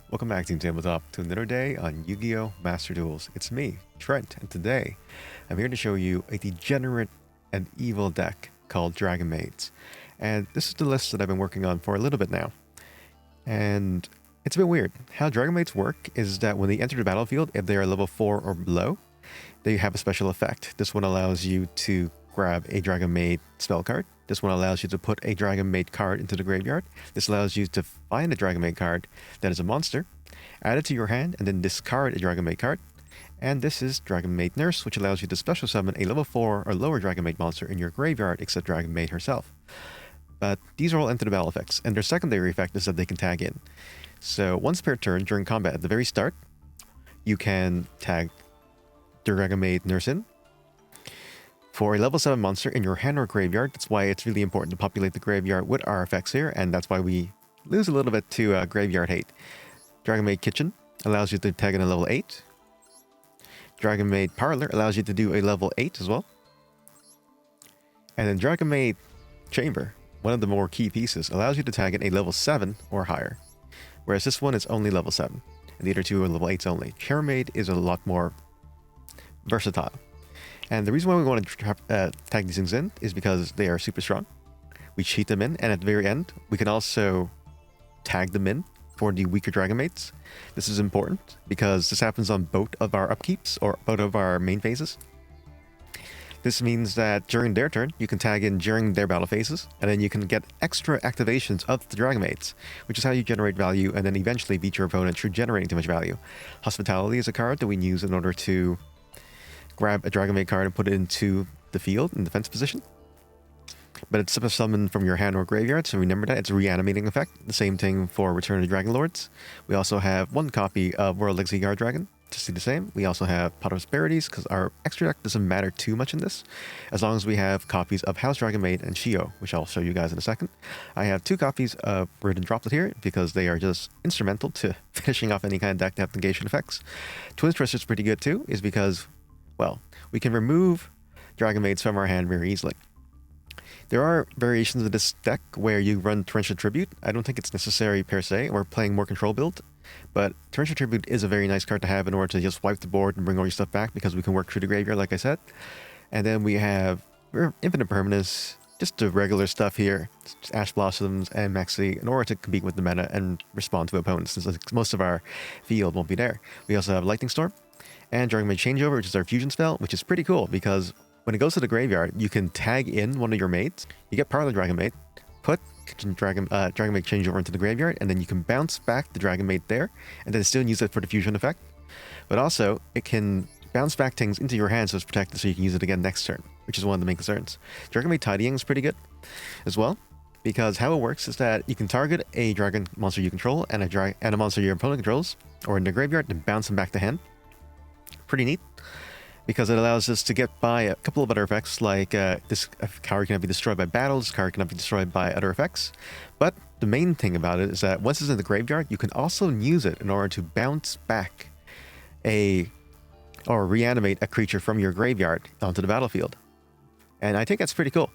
Welcome back to Tabletop to another day on Yu-Gi-Oh! Master Duels. It's me, Trent, and today I'm here to show you a degenerate and evil deck called Dragon Maids. And this is the list that I've been working on for a little bit now. And it's a bit weird. How Dragon Maids work is that when they enter the battlefield, if they are level 4 or below, they have a special effect. This one allows you to grab a Dragon Maid spell card. This one allows you to put a Dragon Maid card into the graveyard. This allows you to find a Dragon Maid card that is a monster, add it to your hand, and then discard a Dragon Maid card. And this is Dragon Maid Nurse, which allows you to special summon a level 4 or lower Dragon Maid monster in your graveyard except Dragon Maid herself. But these are all enter the battle effects, and their secondary effect is that they can tag in. So once per turn during combat at the very start, you can tag Dragon Maid Nurse in. For a level 7 monster in your hand or graveyard, that's why it's really important to populate the graveyard with our effects here, and that's why we lose a little bit to graveyard hate. Dragon Maid Kitchen allows you to tag in a level 8. Dragon Maid Parlor allows you to do a level 8 as well. And then Dragon Maid Chamber, one of the more key pieces, allows you to tag in a level 7 or higher. Whereas this one is only level 7, and the other two are level 8s only. Chamber Maid is a lot more versatile. And the reason why we want to tag these things in is because they are super strong. We cheat them in, and at the very end, we can also tag them in for the weaker Dragon Maids. This is important because this happens on both of our upkeeps or both of our main phases. This means that during their turn, you can tag in during their battle phases, and then you can get extra activations of the Dragon Maids, which is how you generate value and then eventually beat your opponent through generating too much value. Hospitality is a card that we use in order to grab a Dragon Maid card and put it into the field in defense position. But it's a summon from your hand or graveyard, so remember that. It's a reanimating effect. The same thing for Return of the Dragon Lords. We also have one copy of World Legacy Guard Dragon, just do the same. We also have Pot of Prosperities, because our extra deck doesn't matter too much in this, as long as we have copies of House Dragon Maid and Shio, which I'll show you guys in a second. I have two copies of Written Droplet here, because they are just instrumental to finishing off any kind of deck to have negation effects. Twin Stress is pretty good too, is because, well, we can remove Dragon Maids from our hand very easily. There are variations of this deck where you run Torrential Tribute. I don't think it's necessary per se. We're playing more control build, but Torrential Tribute is a very nice card to have in order to just wipe the board and bring all your stuff back because we can work through the graveyard, like I said. And then we have Infinite Permanence, just the regular stuff here, Ash Blossoms and Maxi, in order to compete with the meta and respond to opponents, since most of our field won't be there. We also have Lightning Storm and Dragon Maid Changeover, which is our fusion spell, which is pretty cool because when it goes to the graveyard, you can tag in one of your maids. You get Parlor Dragon Maid, put Dragon Maid Changeover into the graveyard, and then you can bounce back the Dragon Maid there, and then still use it for the fusion effect. But also, it can bounce back things into your hand so it's protected, so you can use it again next turn, which is one of the main concerns. Dragon Maid Tidying is pretty good as well, because how it works is that you can target a dragon monster you control and a monster your opponent controls, or in the graveyard, and bounce them back to hand. Pretty neat, because it allows us to get by a couple of other effects, like this card cannot be destroyed by battles, card cannot be destroyed by other effects. But the main thing about it is that once it's in the graveyard, you can also use it in order to bounce back or reanimate a creature from your graveyard onto the battlefield. And I think that's pretty cool,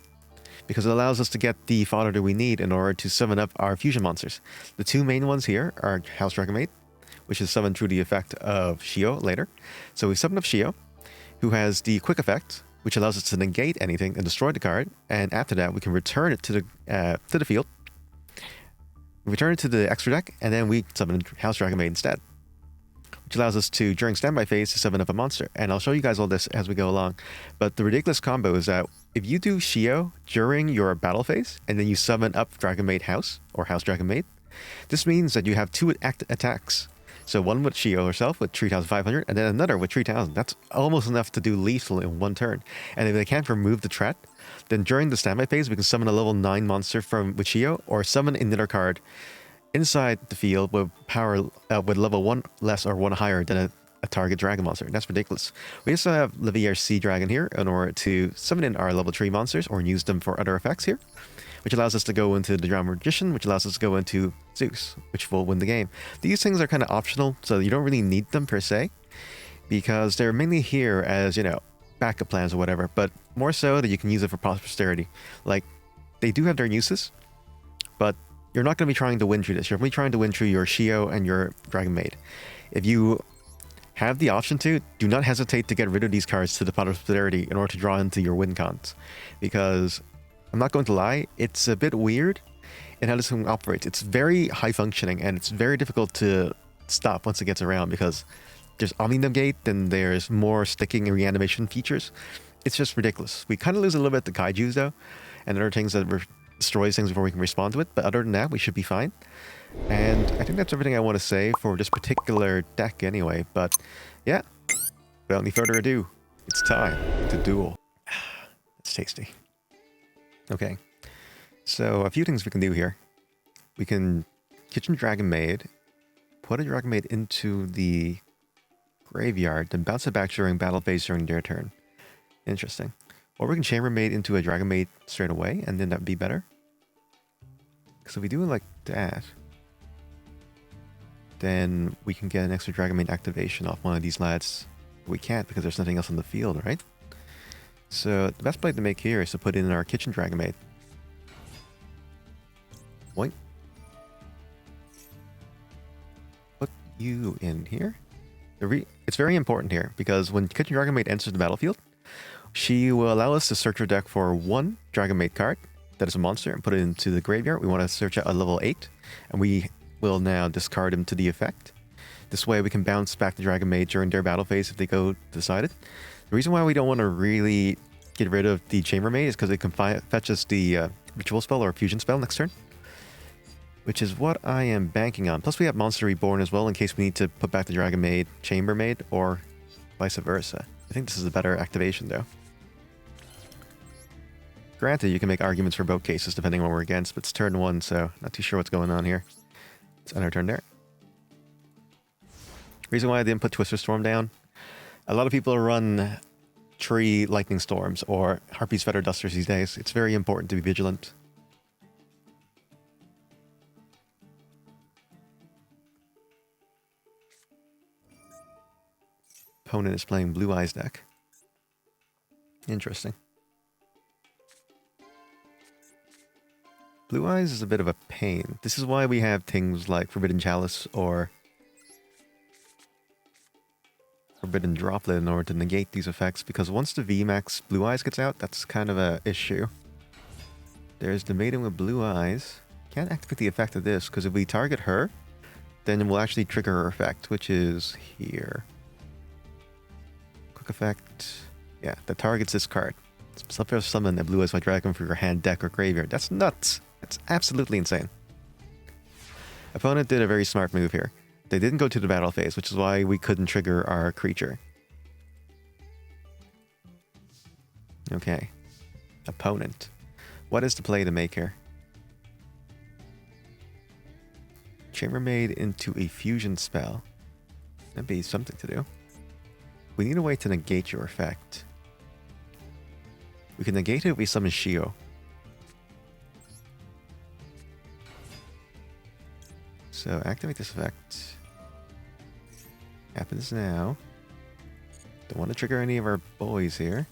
because it allows us to get the fodder that we need in order to summon up our fusion monsters. The two main ones here are House Dragon Maid, which is summoned through the effect of Shio later. So we summon up Shio, who has the quick effect, which allows us to negate anything and destroy the card. And after that, we can return it to the field. We return it to the extra deck, and then we summon House Dragon Maid instead, which allows us to, during standby phase, to summon up a monster. And I'll show you guys all this as we go along. But the ridiculous combo is that if you do Shio during your battle phase, and then you summon up Dragon Maid House, or House Dragon Maid, this means that you have two attacks. So one with Shio herself with 3,500, and then another with 3,000. That's almost enough to do lethal in one turn. And if they can't remove the threat, then during the standby phase, we can summon a level 9 monster with Shio, or summon another card inside the field with power with level 1 less or 1 higher than a target dragon monster. And that's ridiculous. We also have Levier Sea Dragon here in order to summon in our level 3 monsters or use them for other effects here, which allows us to go into the Drowned Magician, which allows us to go into Zeus, which will win the game. These things are kind of optional, so you don't really need them per se, because they're mainly here as, backup plans or whatever, but more so that you can use it for posterity. Like, they do have their uses, but you're not going to be trying to win through this. You're going to be trying to win through your Shio and your Dragon Maid. If you have the option to, do not hesitate to get rid of these cards to the pot of posterity in order to draw into your win cons. Because, I'm not going to lie, it's a bit weird in how this thing operates. It's very high functioning, and it's very difficult to stop once it gets around, because there's Omni Negate, and there's more sticking and reanimation features. It's just ridiculous. We kind of lose a little bit to Kaijus, though, and other things that destroys things before we can respond to it, but other than that, we should be fine. And I think that's everything I want to say for this particular deck anyway, but yeah, without any further ado, it's time to duel. It's tasty. Okay, so a few things we can do here. We can Kitchen Dragon Maid, put a Dragon Maid into the graveyard, then bounce it back during battle phase during their turn. Interesting. Or we can Chamber Maid into a Dragon Maid straight away, and then that would be better. Because if we do it like that, then we can get an extra Dragon Maid activation off one of these lads. We can't because there's nothing else on the field, right? So the best play to make here is to put in our Kitchen Dragon Maid. What? Put you in here. It's very important here because when Kitchen Dragon Maid enters the battlefield, she will allow us to search our deck for one Dragon Maid card that is a monster and put it into the graveyard. We want to search out a level 8, and we will now discard him to the effect. This way we can bounce back the Dragon Maid during their battle phase if they go decided. The reason why we don't want to really get rid of the Chamber Maid is because it can fetch us the Ritual Spell or Fusion Spell next turn, which is what I am banking on. Plus we have Monster Reborn as well in case we need to put back the Dragon Maid, Chamber Maid, or vice versa. I think this is a better activation though. Granted, you can make arguments for both cases depending on what we're against, but it's turn 1, so not too sure what's going on here. It's end our turn there. Reason why I didn't put Twister Storm down, a lot of people run Tree Lightning Storms or Harpy's Feather Dusters these days. It's very important to be vigilant. Opponent is playing Blue Eyes deck. Interesting. Blue Eyes is a bit of a pain. This is why we have things like Forbidden Chalice or Forbidden Droplet in order to negate these effects, because once the VMAX Blue Eyes gets out, that's kind of a issue. There's the Maiden with Blue Eyes. Can't activate the effect of this, because if we target her, then we'll actually trigger her effect, which is here. Quick effect. Yeah, that targets this card. Subfair summon a Blue Eyes White Dragon for your hand, deck, or graveyard. That's nuts. That's absolutely insane. Opponent did a very smart move here. They didn't go to the battle phase, which is why we couldn't trigger our creature. Okay. Opponent. What is the play to make here? Chamber Maid into a fusion spell. That'd be something to do. We need a way to negate your effect. We can negate it if we summon Shio. So activate this effect. Happens now. Don't want to trigger any of our boys here.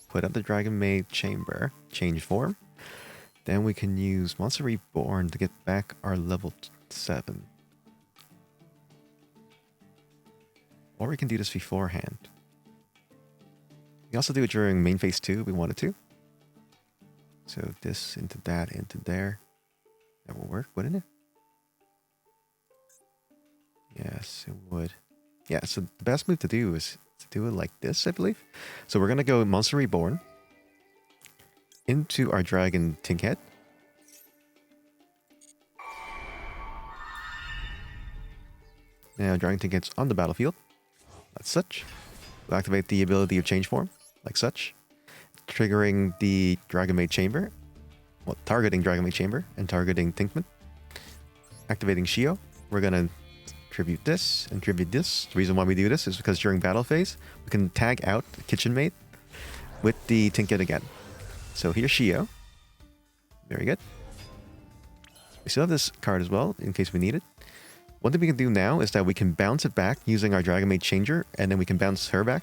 Put up the Dragon Maid Chamber. Change form. Then we can use Monster Reborn to get back our level 7. Or we can do this beforehand. We can also do it during main phase 2 if we wanted to. So this into that, into there. That will work, wouldn't it? Yes, it would. Yeah, so the best move to do is to do it like this, I believe. So we're going to go Monster Reborn into our Dragon Tinkhead. Now Dragon Tinkhead's on the battlefield, like such. We'll activate the ability of Change Form, like such. Triggering the Dragon Maid Chamber. Well, targeting Dragon Maid Chamber and targeting Tinkman. Activating Shio. We're going to tribute this and tribute this. The reason why we do this is because during battle phase, we can tag out the Kitchen Maid with the Tinkhead again. So here's Shio. Very good. We still have this card as well, in case we need it. One thing we can do now is that we can bounce it back using our Dragon Maid Changer, and then we can bounce her back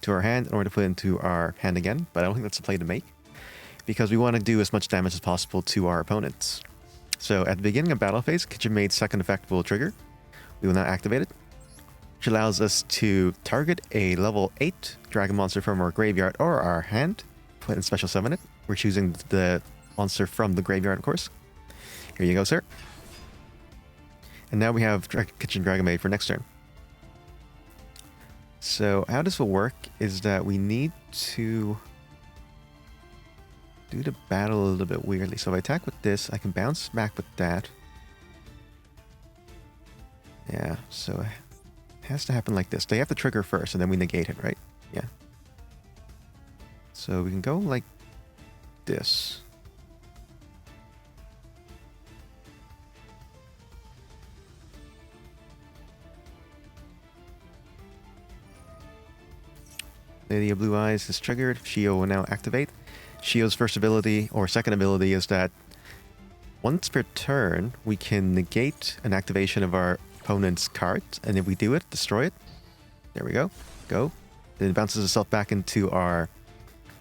to our hand in order to put it into our hand again, but I don't think that's the play to make, because we want to do as much damage as possible to our opponents. So at the beginning of battle phase, Kitchen Maid's second effect will trigger. We will now activate it, which allows us to target a level 8 dragon monster from our graveyard or our hand, put in special summon it. We're choosing the monster from the graveyard, of course. Here you go, sir. And now we have Kitchen Dragon Maid for next turn. So how this will work is that we need to do the battle a little bit weirdly. So if I attack with this, I can bounce back with that. Yeah, so it has to happen like this. They have to trigger first, and then we negate it, right? Yeah. So we can go like this. Lady of Blue Eyes is triggered. Shio will now activate. Shio's first ability, or second ability, is that once per turn, we can negate an activation of our opponent's card, and if we do it, destroy it. There we go. Go. Then it bounces itself back into our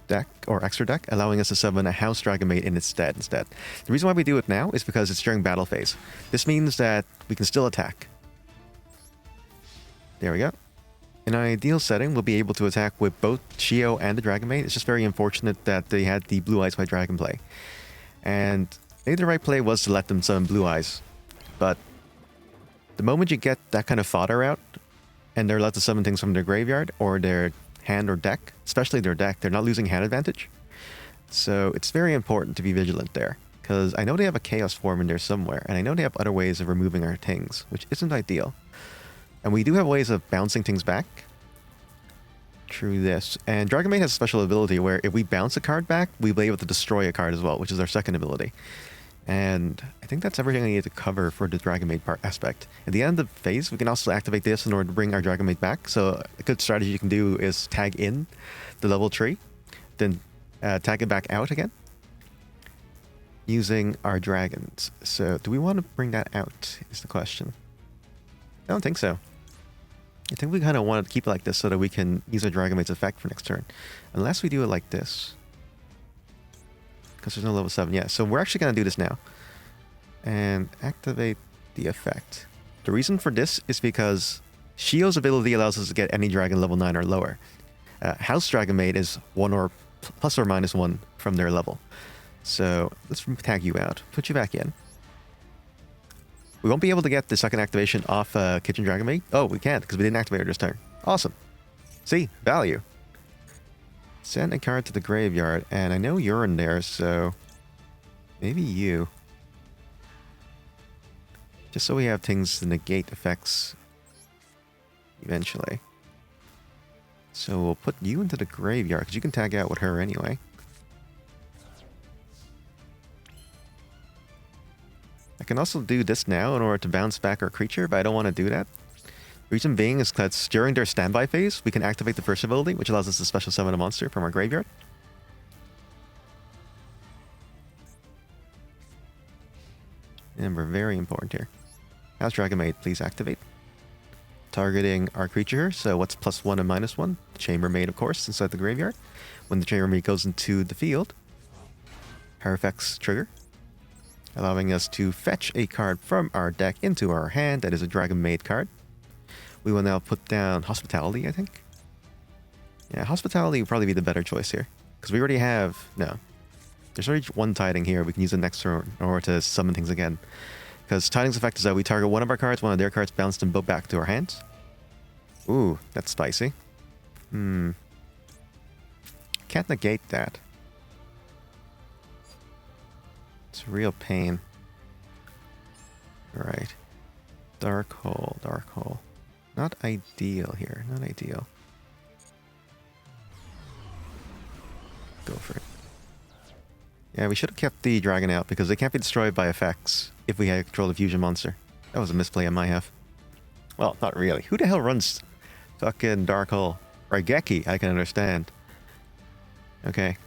deck, or extra deck, allowing us to summon a House Dragon Maid in its stead instead. The reason why we do it now is because it's during battle phase. This means that we can still attack. There we go. In an ideal setting, we'll be able to attack with both Shio and the Dragon Maid. It's just very unfortunate that they had the Blue Eyes White Dragon play. And maybe the right play was to let them summon Blue Eyes. But the moment you get that kind of fodder out, and they're allowed to summon things from their graveyard or their hand or deck, especially their deck, they're not losing hand advantage. So it's very important to be vigilant there. Because I know they have a Chaos form in there somewhere, and I know they have other ways of removing our things, which isn't ideal. And we do have ways of bouncing things back through this. And Dragon Maid has a special ability where if we bounce a card back, we'll be able to destroy a card as well, which is our second ability. And I think that's everything I need to cover for the Dragon Maid part aspect. At the end of the phase, we can also activate this in order to bring our Dragon Maid back. So a good strategy you can do is tag in the level 3, then tag it back out again using our dragons. So do we want to bring that out is the question. I don't think so. I think we kind of want to keep it like this so that we can use our Dragon Maid's effect for next turn. Unless we do it like this. Because there's no level 7 yet. So we're actually going to do this now. And activate the effect. The reason for this is because Shio's ability allows us to get any dragon level 9 or lower. House Dragon Maid is 1 or plus or minus 1 from their level. So let's tag you out. Put you back in. We won't be able to get the second activation off Kitchen Dragon Maid. Oh, we can't because we didn't activate her this turn. Awesome. See? Value. Send a card to the graveyard. And I know you're in there, so maybe you. Just so we have things to negate effects eventually. So we'll put you into the graveyard because you can tag out with her anyway. I can also do this now in order to bounce back our creature, but I don't want to do that. Reason being is that during their standby phase, we can activate the first ability, which allows us to special summon a monster from our graveyard. And we're very important here. House Dragon Maid, please activate. Targeting our creature, so what's +1 and -1? Chamber Maid, of course, inside the graveyard. When the Chamber Maid goes into the field, her effects trigger, allowing us to fetch a card from our deck into our hand. That is a Dragon Maid card. We will now put down Hospitality, I think. Yeah, Hospitality would probably be the better choice here. Because we already have... No. There's already one Tiding here. We can use it next turn in order to summon things again. Because Tiding's effect is that we target one of our cards, one of their cards, bounce them both back to our hands. Ooh, that's spicy. Can't negate that. It's a real pain. Alright. Dark Hole, Dark Hole. Not ideal here, not ideal. Go for it. Yeah, we should have kept the dragon out because they can't be destroyed by effects if we had control of fusion monster. That was a misplay on my half. Well, not really. Who the hell runs fucking Dark Hole? Raigeki, I can understand. Okay.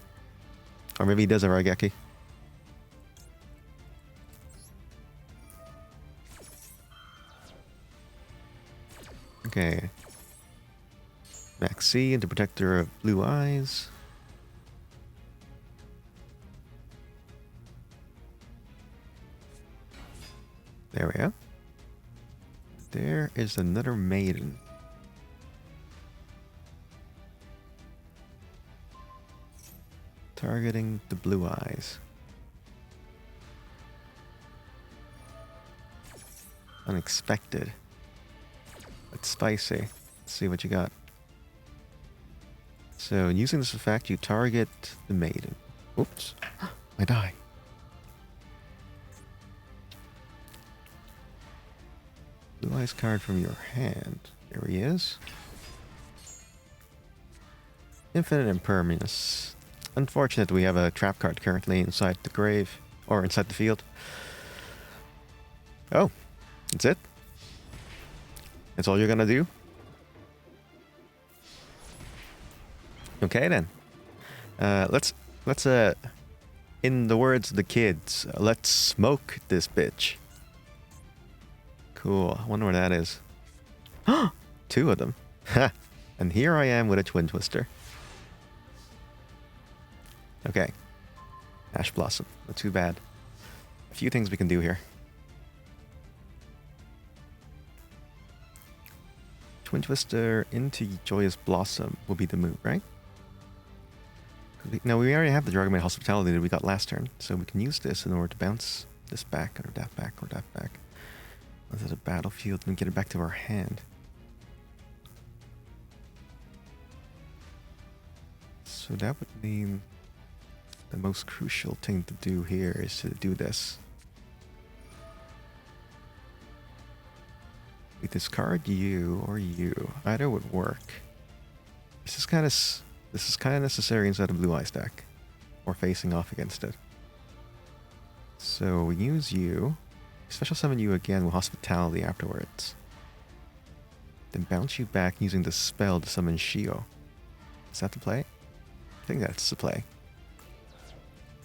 Or maybe he does a Raigeki. Okay. Maxi into Protector of Blue Eyes. There we go. There is another maiden. Targeting the blue eyes. Unexpected. But spicy. Let's see what you got. So, using this effect, you target the maiden. Oops. I die. Blue eyes card from your hand. There he is. Infinite Impermanence. Unfortunate we have a trap card currently inside the grave. Or inside the field. Oh. That's it? That's all you're gonna do? Okay then. Let's in the words of the kids, let's smoke this bitch. Cool. I wonder where that is. 2 of them. Ha! And here I am with a Twin Twister. Okay. Ash Blossom. Not too bad. A few things we can do here. Twin Twister into Joyous Blossom will be the move, right? Now, we already have the Dragon Maid Hospitality that we got last turn, so we can use this in order to bounce this back, or that back, or that back. Onto the battlefield and get it back to our hand. So that would mean the most crucial thing to do here is to do this. We discard you or you. Either would work. This is kind of necessary inside a Blue Eyes deck, or facing off against it. So we use you. Special summon you again with Hospitality afterwards. Then bounce you back using the spell to summon Shio. Is that the play? I think that's the play.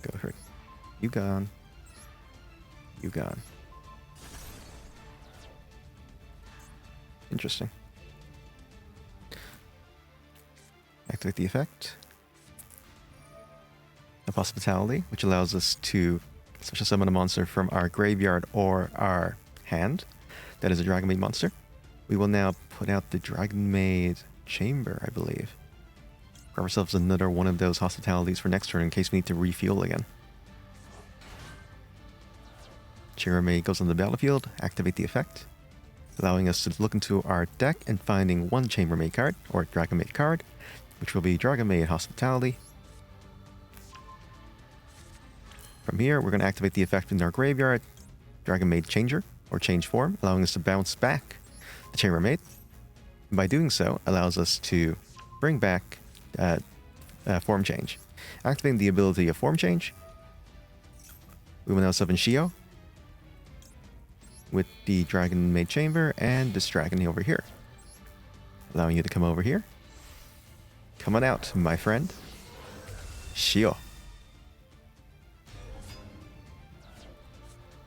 Go for it. You gone. You gone. Interesting. Activate the effect of Hospitality, which allows us to special summon a monster from our graveyard or our hand. That is a Dragon Maid monster. We will now put out the Dragon Maid Chamber, I believe. Grab ourselves another one of those Hospitalities for next turn in case we need to refuel again. Maid goes on the battlefield, activate the effect, allowing us to look into our deck and finding one Chambermaid card, or Dragon Maid card, which will be Dragon Maid Hospitality. From here, we're going to activate the effect in our graveyard, Dragon Maid Changer, or Change Form, allowing us to bounce back the Chambermaid. And by doing so, allows us to bring back Form Change. Activating the ability of Form Change, we will now summon Shio with the Dragon Maid Chamber and this dragon over here. Allowing you to come over here. Come on out, my friend. Shio.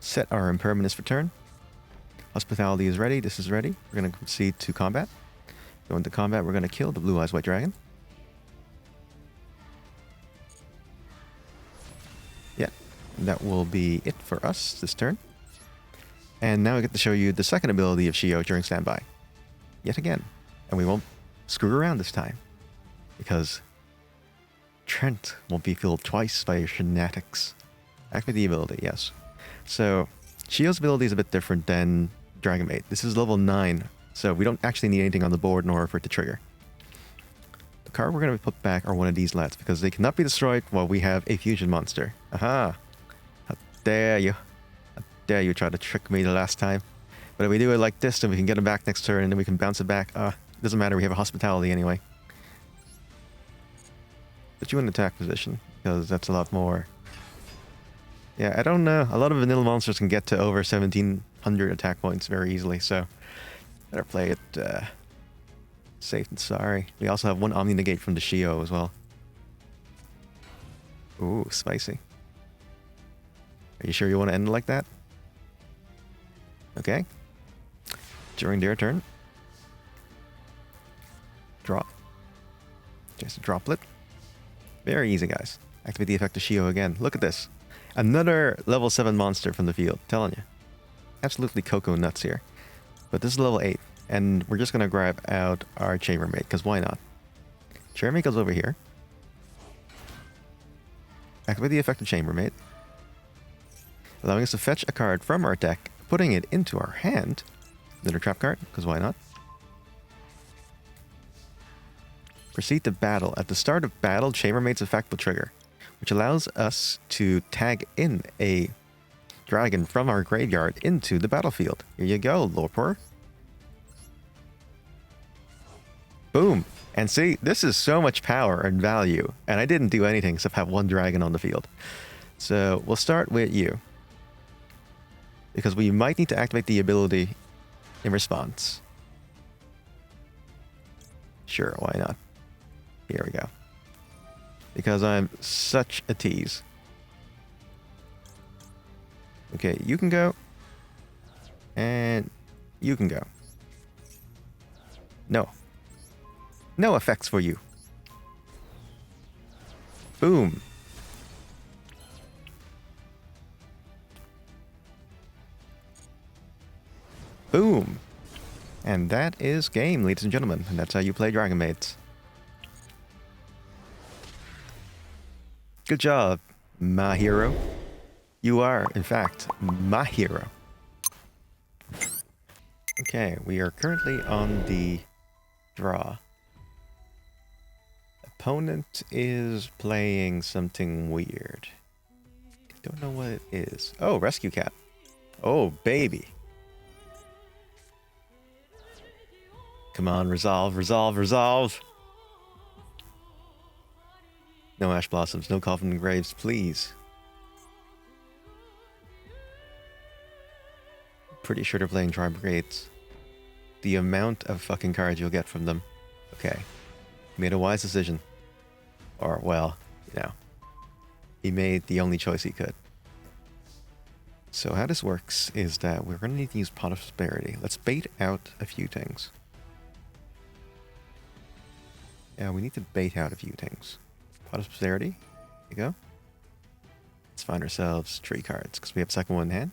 Set our impermanence for turn. Hospitality is ready. This is ready. We're going to proceed to combat. Go into combat. We're going to kill the Blue Eyes White Dragon. Yeah, that will be it for us this turn. And now I get to show you the second ability of Shio during standby. Yet again. And we won't screw around this time. Because Trent won't be fooled twice by your shenanigans. Activate the ability, yes. So, Shio's ability is a bit different than Dragon Maid. This is level 9, so we don't actually need anything on the board in order for it to trigger. The card we're going to put back are one of these lads, because they cannot be destroyed while we have a fusion monster. Aha! How dare you. How dare you try to trick me the last time. But if we do it like this, then we can get it back next turn, and then we can bounce it back. It doesn't matter, we have a Hospitality anyway. Put you in attack position, because that's a lot more... Yeah, I don't know. A lot of vanilla monsters can get to over 1700 attack points very easily, so better play it safe and sorry. We also have one Omni Negate from the Shio as well. Ooh, spicy. Are you sure you want to end it like that? Okay. During their turn. Drop. Just a droplet. Very easy, guys. Activate the effect of Shio again. Look at this. Another level 7 monster from the field. Telling you. absolutely cocoa nuts here. But this is level 8, and we're just going to grab out our Chambermaid, because why not? Chambermaid goes over here. Activate the effect of Chambermaid, allowing us to fetch a card from our deck, putting it into our hand. Another trap card, because why not? Proceed to battle. At the start of battle, Chambermaid's effect will trigger, which allows us to tag in a dragon from our graveyard into the battlefield. Here you go, Lorpor. Boom. And see, this is so much power and value, and I didn't do anything except have one dragon on the field. So we'll start with you, because we might need to activate the ability in response. Sure, why not? Here we go. Because I'm such a tease. Okay, you can go. And you can go. No. No effects for you. Boom. Boom. And that is game, ladies and gentlemen. And that's how you play Dragon Maids. Good job, my hero. You are, in fact, my hero. Okay, we are currently on the draw. Opponent is playing something weird. Don't know what it is. Oh, Rescue Cat. Oh, baby. Come on, resolve, resolve, resolve. No Ash Blossoms, no Coffin Graves, please. Pretty sure they're playing Tri Brigades. The amount of fucking cards you'll get from them. Okay. Made a wise decision. Or, well, you know. He made the only choice he could. So how this works is that we're going to need to use Pot of Prosperity. Let's bait out a few things. Yeah, we need to bait out a few things. Pot of Prosperity. There you go. Let's find ourselves 3 cards, because we have second one in hand.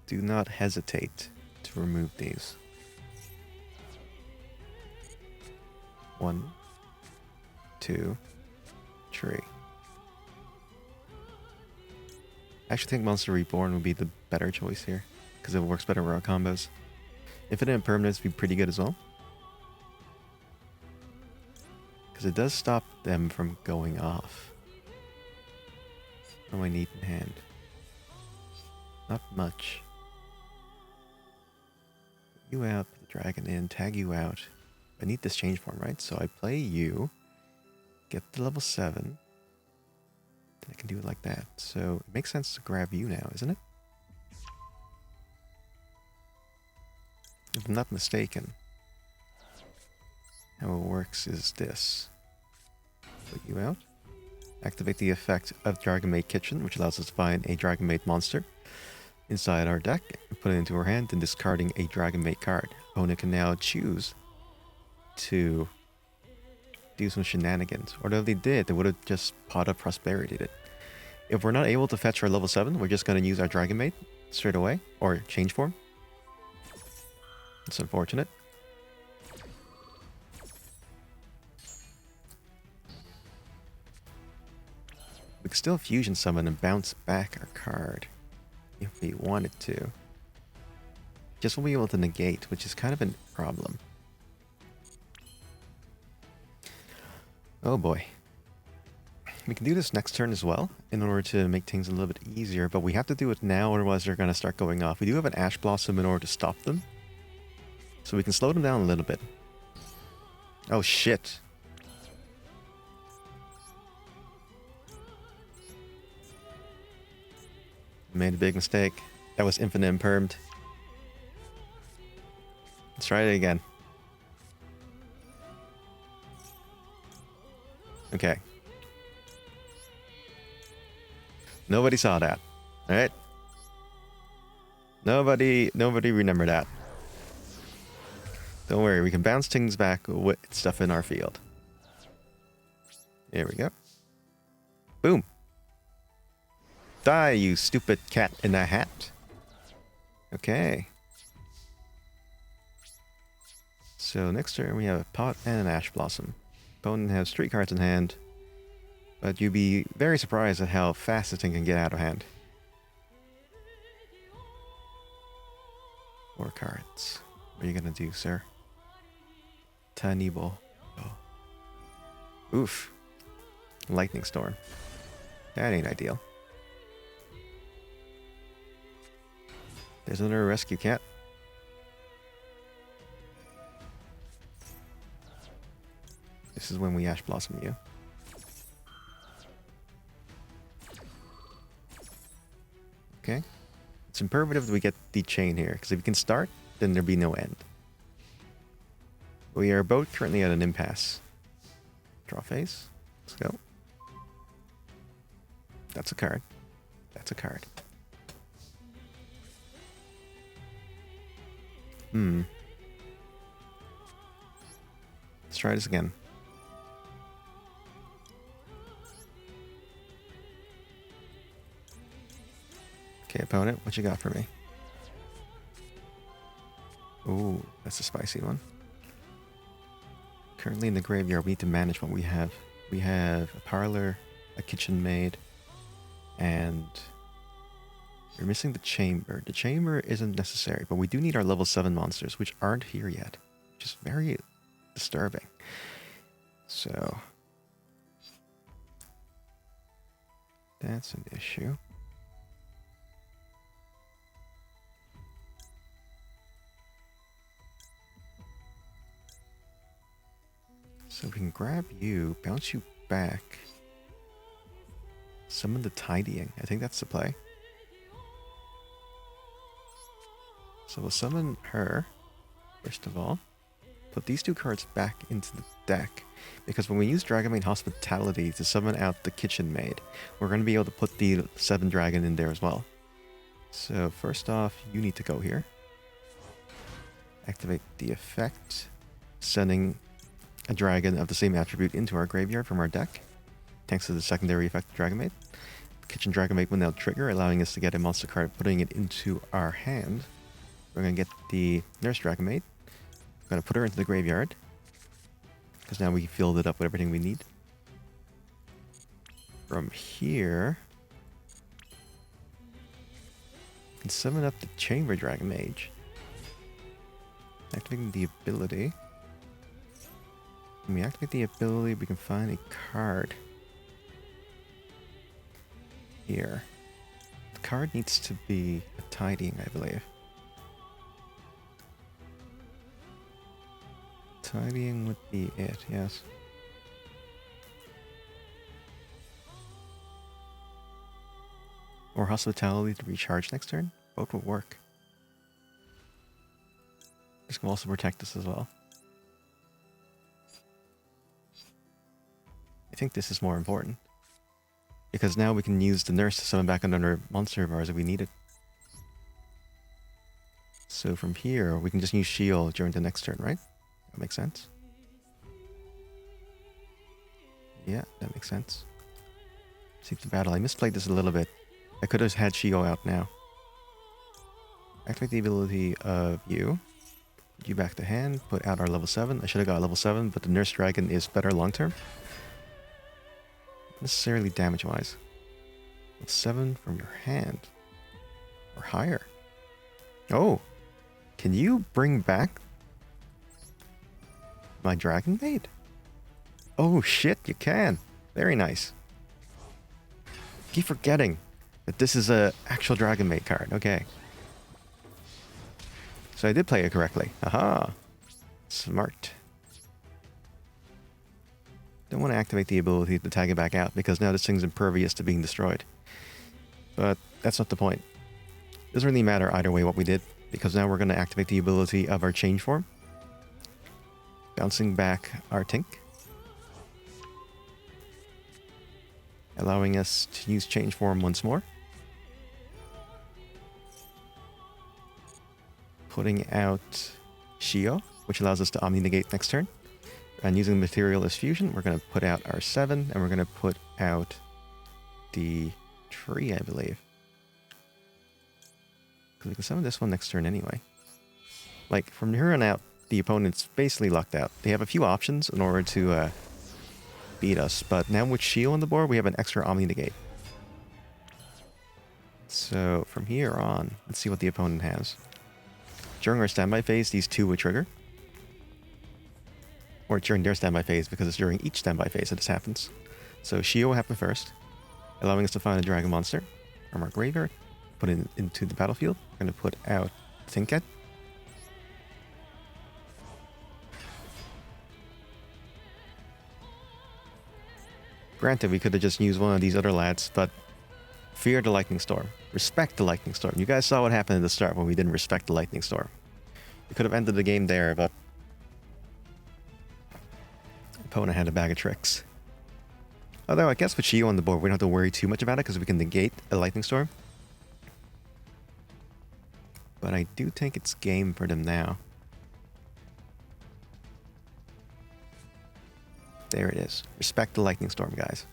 Do not hesitate to remove these. 1, 2, 3. I actually think Monster Reborn would be the better choice here, because it works better with our combos. Infinite Impermanence would be pretty good as well, because it does stop them from going off. What do I need in hand? Not much. Put you out, put the dragon in, tag you out. I need this change form, right? So I play you, get the level 7, then I can do it like that. So it makes sense to grab you now, isn't it? If I'm not mistaken, how it works is this. Put you out, activate the effect of Dragon Maid Kitchen, which allows us to find a Dragon Maid monster inside our deck, put it into our hand, and discarding a Dragon Maid card. Opponent can now choose to do some shenanigans. Or if they did, they would have just Pot of Prosperity it. If we're not able to fetch our level 7, we're just going to use our Dragon Maid straight away, or change form. It's unfortunate. We can still fusion summon and bounce back our card if we wanted to. Just won't be able to negate, which is kind of a problem. Oh boy. We can do this next turn as well in order to make things a little bit easier, but we have to do it now, otherwise they're going to start going off. We do have an Ash Blossom in order to stop them, so we can slow them down a little bit. Oh shit. Made a big mistake. That was infinite impermed. Let's try it again. Okay. Nobody saw that. Alright? Nobody remembered that. Don't worry, we can bounce things back with stuff in our field. There we go. Boom. Die, you stupid cat in a hat. Okay. So next turn we have a Pot and an Ash Blossom. Opponent has 3 cards in hand, but you'd be very surprised at how fast this thing can get out of hand. 4 cards. What are you gonna do, sir? Tanibo. Oh. Oof. Lightning Storm. That ain't ideal. There's another rescue cat. This is when we Ash Blossom you. Okay. It's imperative that we get the chain here, because if we can start, then there'll be no end. We are both currently at an impasse. Draw phase. Let's go. That's a card. That's a card. Let's try this again. Okay, opponent, what you got for me? Ooh, that's a spicy one. Currently in the graveyard, we need to manage what we have. We have a parlor, a kitchen maid, and we're missing the chamber. The chamber isn't necessary, but we do need our level 7 monsters, which aren't here yet, which is very disturbing. So that's an issue. So we can grab you, bounce you back, summon the Tidying. I think that's the play. So we'll summon her, first of all. Put these 2 cards back into the deck, because when we use Dragonmaid Hospitality to summon out the Kitchen Maid, we're going to be able to put the 7 dragon in there as well. So first off, you need to go here. Activate the effect, sending a dragon of the same attribute into our graveyard from our deck, thanks to the secondary effect of Dragonmaid. Kitchen Dragonmaid will now trigger, allowing us to get a monster card, putting it into our hand. We're going to get the Nurse Dragonmaid. We're going to put her into the graveyard, because now we filled it up with everything we need. From here, we can summon up the Chamber Dragon Mage, activating the ability. When we activate the ability, we can find a card here. The card needs to be a Tidying, I believe. Tidying would be it, yes. Or Hospitality to recharge next turn. Both will work. This can also protect us as well. I think this is more important, because now we can use the Nurse to summon back another monster of ours if we need it. So from here, we can just use Shield during the next turn, right? That makes sense. Yeah, that makes sense. Seek the battle. I misplayed this a little bit. I could have had Shio out now. Activate the ability of you. Put you back to hand. Put out our level 7. I should have got level 7, but the Nurse Dragon is better long term. Not necessarily damage wise. Level 7 from your hand. Or higher. Oh! Can you bring back my Dragon Maid? Oh shit, you can. Very nice. Keep forgetting that this is a actual Dragon Maid card. Okay. So I did play it correctly. Aha. Smart. Don't want to activate the ability to tag it back out, because now this thing's impervious to being destroyed. But that's not the point. Doesn't really matter either way what we did, because now we're going to activate the ability of our change form. Bouncing back our Tink. Allowing us to use change form once more. Putting out Shio, which allows us to Omni-Negate next turn. And using material as fusion, we're going to put out our 7, and we're going to put out the tree, I believe. Because we can summon this one next turn anyway. Like, from here on out, the opponent's basically locked out. They have a few options in order to beat us, but now with Shio on the board, we have an extra Omni Negate. So, from here on, let's see what the opponent has. During our standby phase, these two would trigger. Or during their standby phase, because it's during each standby phase that this happens. So Shio will happen first, allowing us to find a dragon monster from our graveyard, put it into the battlefield. We're going to put out Thinket. Granted, we could have just used one of these other lads, but fear the Lightning Storm. Respect the Lightning Storm. You guys saw what happened at the start when we didn't respect the Lightning Storm. We could have ended the game there, but opponent had a bag of tricks. Although I guess with Shio on the board, we don't have to worry too much about it because we can negate a Lightning Storm. But I do think it's game for them now. There it is. Respect the Lightning Storm, guys.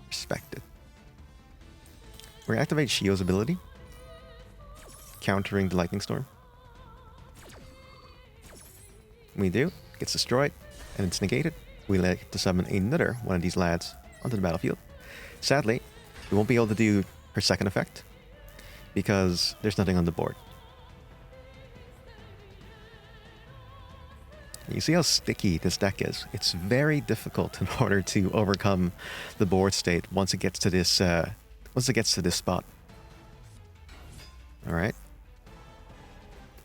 Respect it. We're going to activate Shio's ability, countering the Lightning Storm. We do. It gets destroyed, and it's negated. We like to summon another one of these lads onto the battlefield. Sadly, we won't be able to do her second effect because there's nothing on the board. You see how sticky this deck is? It's very difficult in order to overcome the board state once it gets to this spot. All right.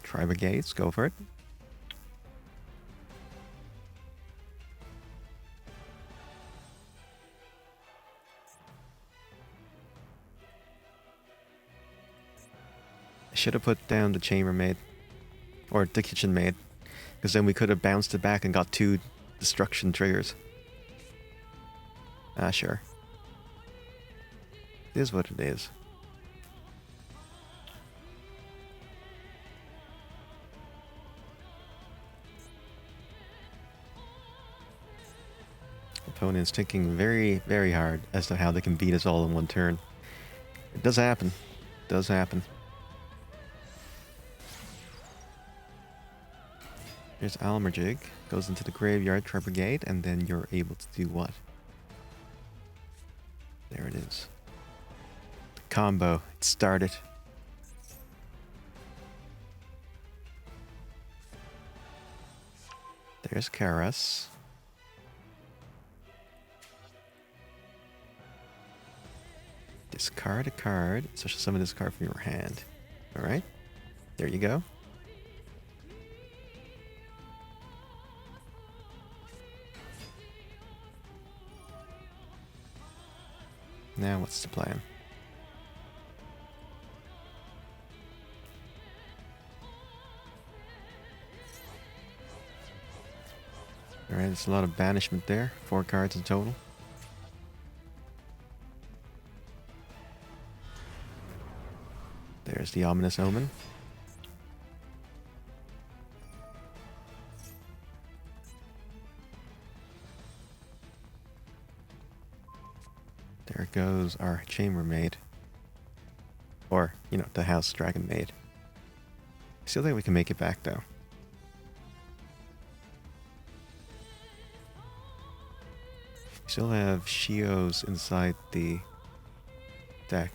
Try Brigades, go for it. I should have put down the chambermaid or the kitchen maid, because then we could have bounced it back and got 2 destruction triggers. Ah, sure. It is what it is. Opponent's thinking very, very hard as to how they can beat us all in one turn. It does happen. It does happen. There's Almerjig. Goes into the graveyard, try Brigade, and then you're able to do what? There it is. Combo. It started. There's Karas. Discard a card. Special summon this card from your hand. Alright. There you go. Now what's the plan? Alright, there's a lot of banishment there. 4 cards in total. There's the Ominous Omen. There goes our chambermaid. Or, you know, the house dragon maid. Still think we can make it back though. Still have Shios inside the deck.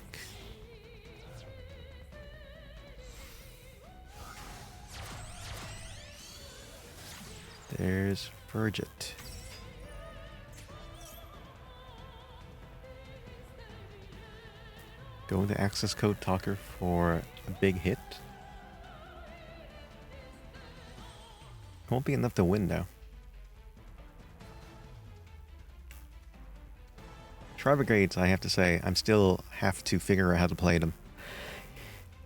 There's Virgit. Going to access code talker for a big hit. Won't be enough to win though. Tri Brigades, I have to say, I'm still have to figure out how to play them.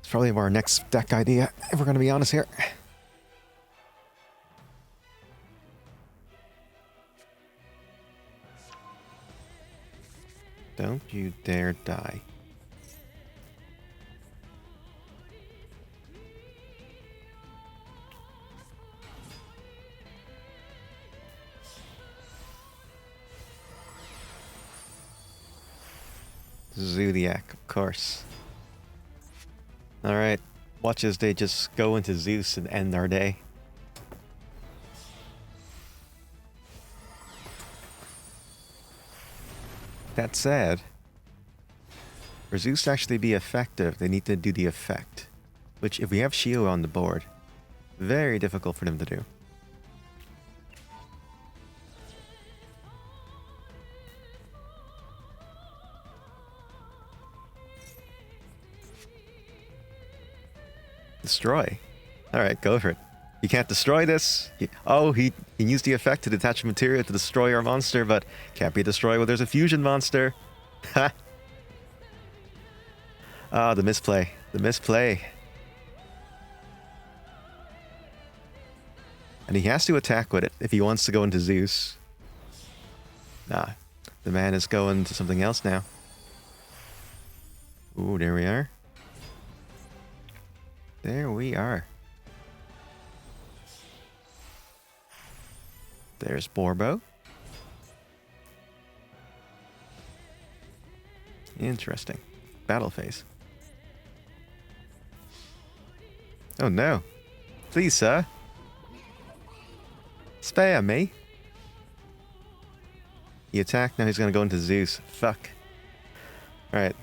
It's probably our next deck idea, if we're going to be honest here. Don't you dare die. Zodiac, of course. Alright. Watch as they just go into Zeus and end our day. That said, for Zeus to actually be effective, they need to do the effect. Which, if we have Shio on the board, very difficult for them to do. Destroy. Alright, go for it. You can't destroy this. He used the effect to detach materia to destroy our monster, but can't be destroyed when there's a fusion monster. Ha! Ah, the misplay. The misplay. And he has to attack with it if he wants to go into Zeus. Nah. The man is going to something else now. Ooh, there we are. There we are. There's Borbo. Interesting. Battle phase. Oh no. Please, sir. Spare me. He attacked, now he's gonna go into Zeus. Fuck. Alright.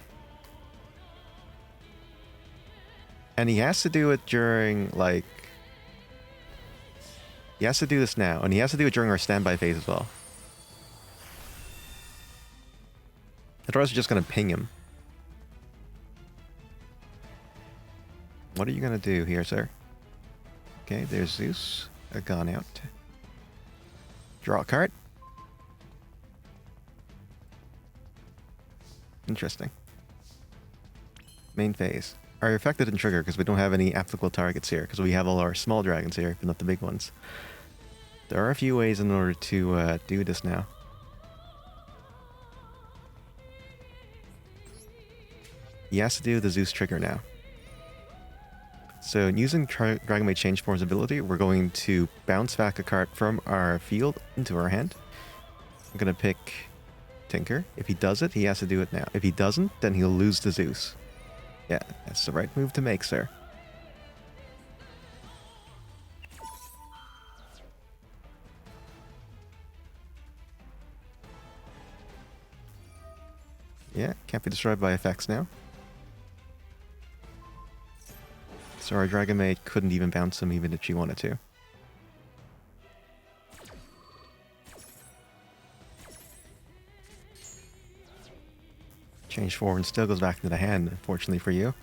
And he has to do it during, like... He has to do this now, and he has to do it during our standby phase as well. Otherwise we're just gonna ping him. What are you gonna do here, sir? Okay, there's Zeus. Gone out. Draw a card. Interesting. Main phase. Our effect didn't trigger because we don't have any applicable targets here, because we have all our small dragons here, but not the big ones. There are a few ways in order to do this now. He has to do the Zeus trigger now. So using Dragon Maid Change Form's ability, we're going to bounce back a card from our field into our hand. I'm going to pick Tinker. If he does it, he has to do it now. If he doesn't, then he'll lose the Zeus. Yeah, that's the right move to make, sir. Yeah, can't be destroyed by effects now. So our Dragon Maid couldn't even bounce him even if she wanted to. Change forward and still goes back into the hand, unfortunately for you.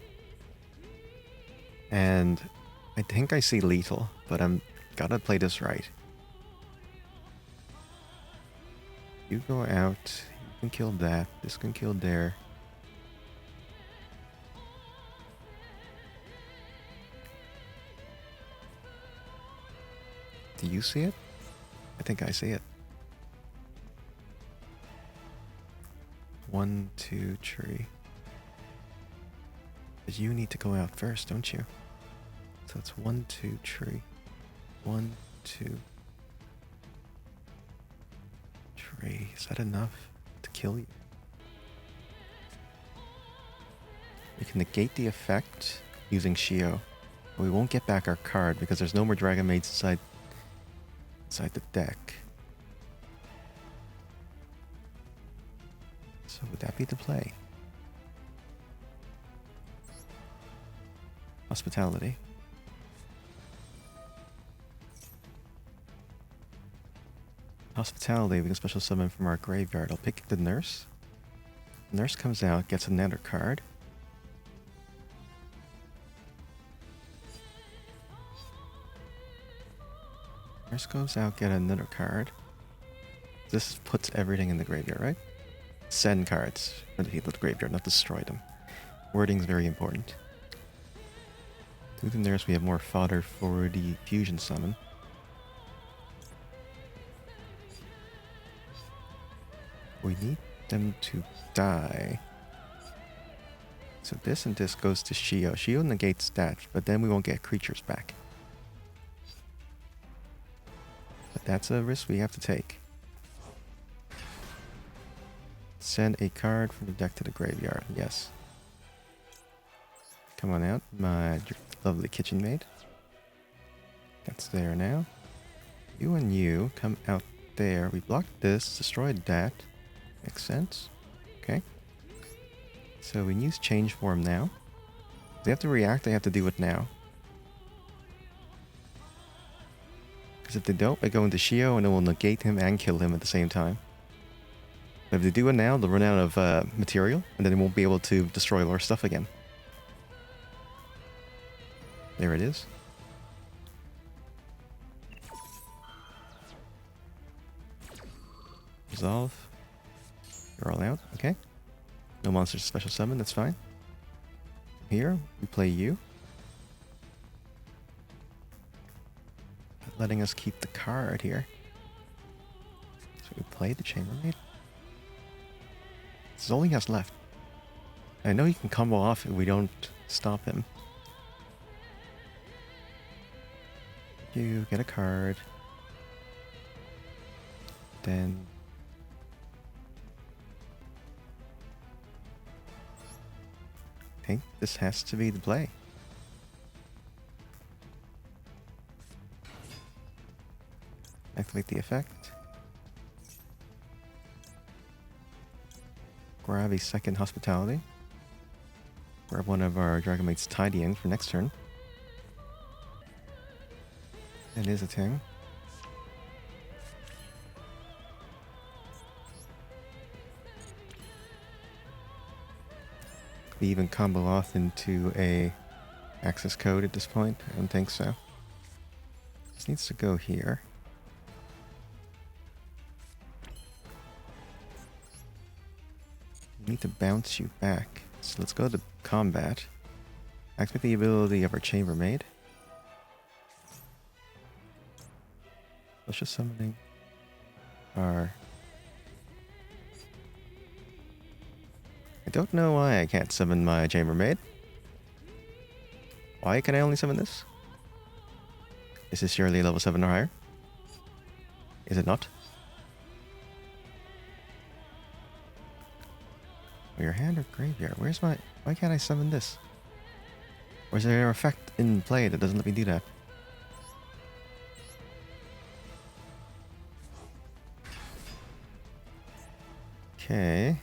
And I think I see lethal, but I'm gotta play this right. You go out, you can kill that, this can kill there. Do you see it? I think I see it. 1, 2, 3. But you need to go out first, don't you? So it's 1, 2, 3. 1, 2, 3. Is that enough to kill you? We can negate the effect using Shio. But we won't get back our card because there's no more Dragon Maids inside the deck. So would that be the play? Hospitality. Hospitality, we can special summon from our graveyard. I'll pick the nurse. Nurse comes out, gets another card. Nurse goes out, get another card. This puts everything in the graveyard, right? Send cards from the people of the graveyard, not destroy them. Wording is very important. Through the nurse, we have more fodder for the fusion summon. We need them to die. So this and this goes to Shio. Shio negates that, but then we won't get creatures back. But that's a risk we have to take. Send a card from the deck to the graveyard. Yes. Come on out, my lovely kitchen maid. That's there now. You and you come out there. We blocked this, destroyed that. Makes sense. Okay. So we use change form now. They have to react, they have to do it now. Because if they don't, they go into Shio and it will negate him and kill him at the same time. But if they do it now, they'll run out of material, and then they won't be able to destroy our stuff again. There it is. Resolve. You're all out. Okay. No monsters to special summon. That's fine. Here, we play you. Letting us keep the card here. So we play the Chambermaid. This is all he has left. I know he can combo off if we don't stop him. You get a card. Then I think this has to be the play. Activate the effect. Grab a second hospitality. Grab one of our Dragon Maid's tidying for next turn. It is a thing. Could we even combo off into a access code at this point? I don't think so. This needs to go here. We need to bounce you back. So let's go to combat. Activate the ability of our Chambermaid. Special summoning our... I don't know why I can't summon my Chambermaid. Why can I only summon this? Is this surely level 7 or higher? Is it not? Your hand or graveyard? Where's my... Why can't I summon this? Or is there an effect in play that doesn't let me do that? Okay.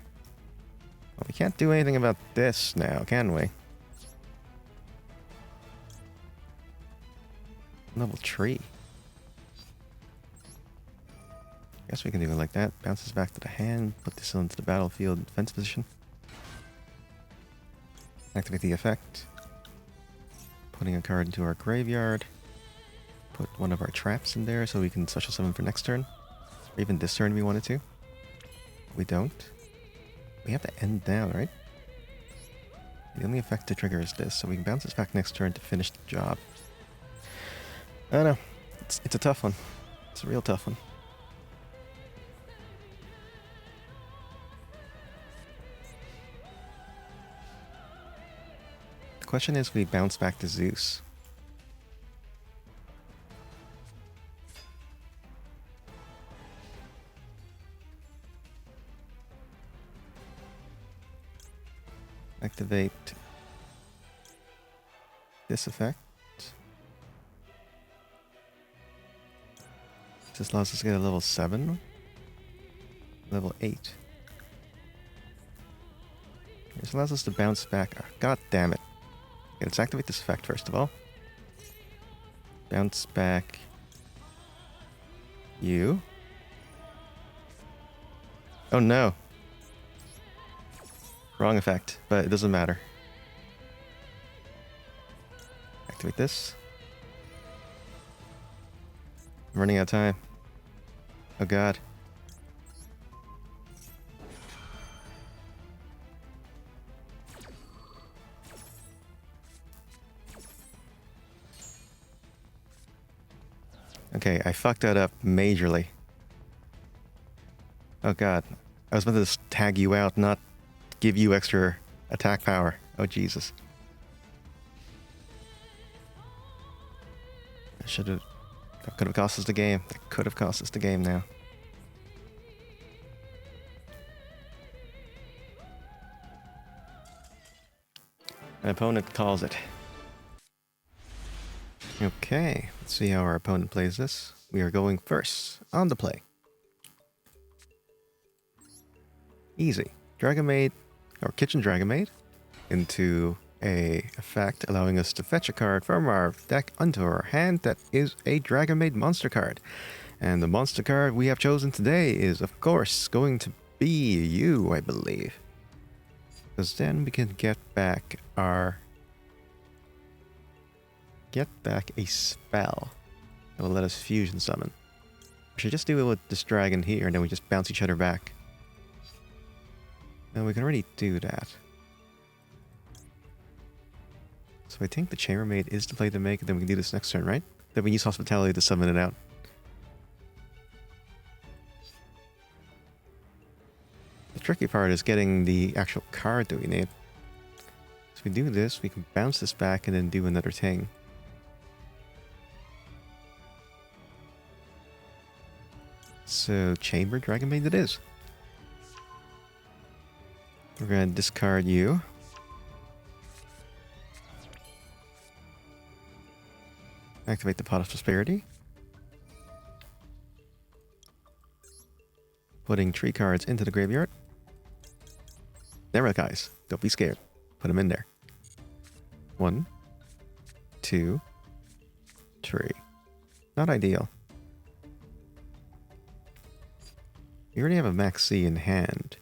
Well, we can't do anything about this now, can we? Level 3. Guess we can do it like that. Bounces back to the hand. Put this into the battlefield defense position. Activate the effect. Putting a card into our graveyard. Put one of our traps in there so we can special summon for next turn. Or even this turn if we wanted to. We don't. We have to end down, right? The only effect to trigger is this, so we can bounce this back next turn to finish the job. I don't know. It's a tough one. It's a real tough one. The question is, we bounce back to Zeus. Activate this effect. This allows us to get a level 7. Level 8. This allows us to bounce back. Oh, God damn it. Okay, let's activate this effect first of all. Bounce back you. Oh no. Wrong effect, but it doesn't matter. Activate this. I'm running out of time. Oh god. Okay, I fucked that up majorly. Oh god. I was meant to just tag you out, not give you extra attack power. Oh Jesus. I should have... That could have cost us the game. That could have cost us the game now. My opponent calls it. Okay, let's see how our opponent plays this. We are going first on the play. Easy. Dragon Maid, or Kitchen Dragon Maid, into a effect allowing us to fetch a card from our deck onto our hand that is a Dragon Maid monster card. And the monster card we have chosen today is, of course, going to be you, I believe. Because then we can get back a spell that will let us fusion summon. We should just do it with this dragon here, and then we just bounce each other back. And we can already do that. So I think the Chambermaid is the play to make, and then we can do this next turn, right? Then we use Hospitality to summon it out. The tricky part is getting the actual card that we need. So we do this, we can bounce this back and then do another thing. So Chamber Dragon Maid it is. We're going to discard you. Activate the Pot of Prosperity. Putting 3 cards into the graveyard. Never, guys. Don't be scared. Put them in there. 1, 2, 3. Not ideal. We already have a Max C in hand.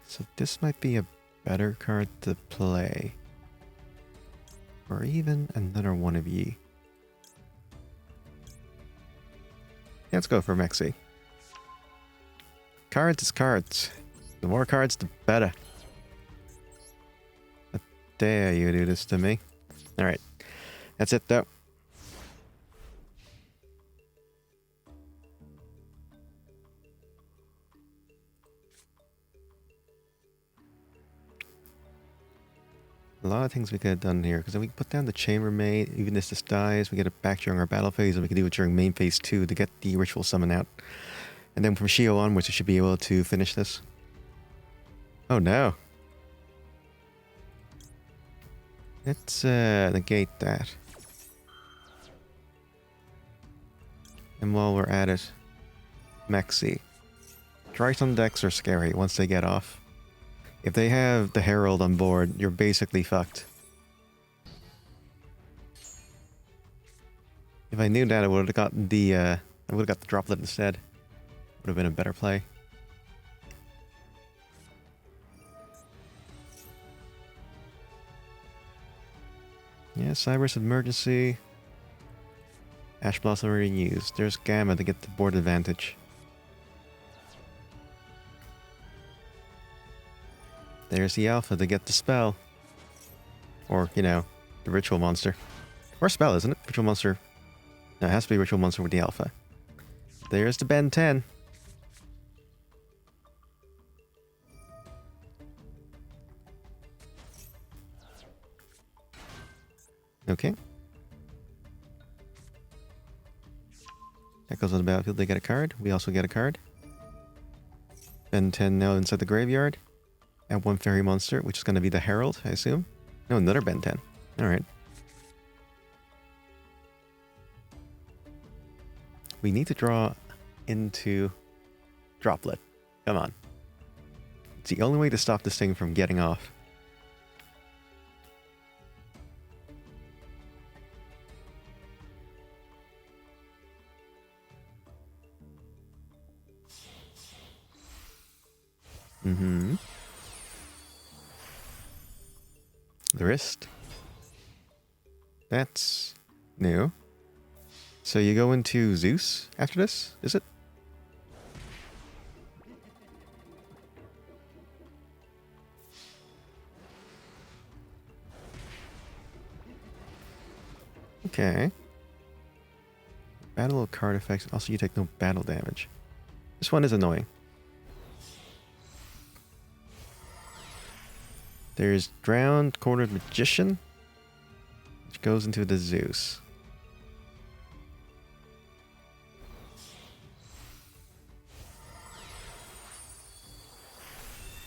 So this might be a better card to play. Or even another one of ye. Let's go for Max C. Cards is cards. The more cards, the better. How dare you do this to me? Alright. That's it, though. A lot of things we could have done here, because then we can put down the Chambermaid, even if this dies, we get it back during our battle phase, and we can do it during main phase 2 to get the ritual summon out. And then from Shio onwards, we should be able to finish this. Oh no. Let's negate that. And while we're at it, Maxi. Triton decks are scary once they get off. If they have the Herald on board, you're basically fucked. If I knew that, I would have gotten the I would have got the Droplet instead. Would have been a better play. Yeah, Cyber's Emergency. Ash Blossom already used. There's Gamma to get the board advantage. There's the Alpha to get the spell. Or, you know, the Ritual Monster. Or spell, isn't it? Ritual Monster. No, it has to be Ritual Monster with the Alpha. There's the Ben 10. Okay. That goes on the battlefield. They get a card. We also get a card. Ben 10 now inside the graveyard. And 1 fairy monster, which is going to be the Herald, I assume. No, another Ben 10. Alright. We need to draw into Droplet. Come on. It's the only way to stop this thing from getting off. Mm-hmm. The wrist. That's new. So you go into Zeus after this, is it? Okay. Battle of card effects. Also, you take no battle damage. This one is annoying. There's Drowned Cornered Magician, which goes into the Zeus.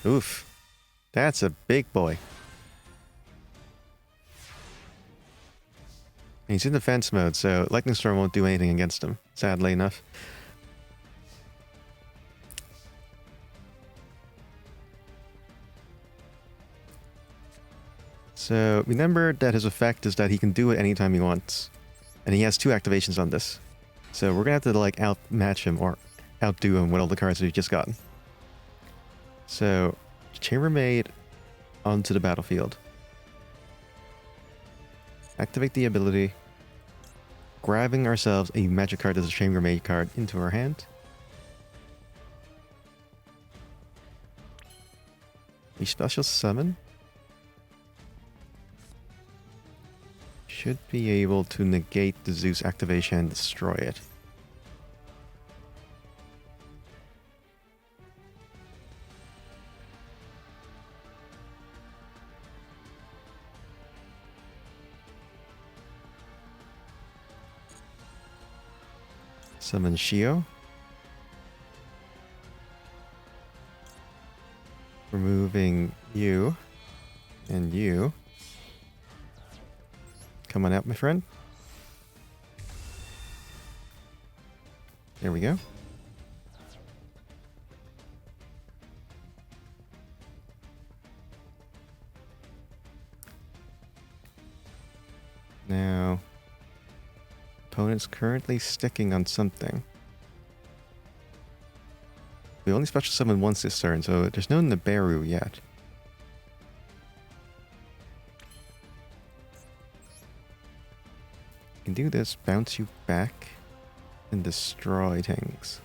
Oof. That's a big boy. He's in defense mode, so Lightning Storm won't do anything against him, sadly enough. So remember that his effect is that he can do it anytime he wants. And he has 2 activations on this. So we're going to have to like outmatch him or outdo him with all the cards we've just gotten. So Chambermaid onto the battlefield. Activate the ability. Grabbing ourselves a magic card as a Chambermaid card into our hand. We special summon. Should be able to negate the Zeus activation and destroy it. Summon Shio. Removing you and you. Come on out, my friend. There we go. Now, opponent's currently sticking on something. We only special summon once this turn, so there's no Nibiru yet. You can do this, bounce you back, and destroy things.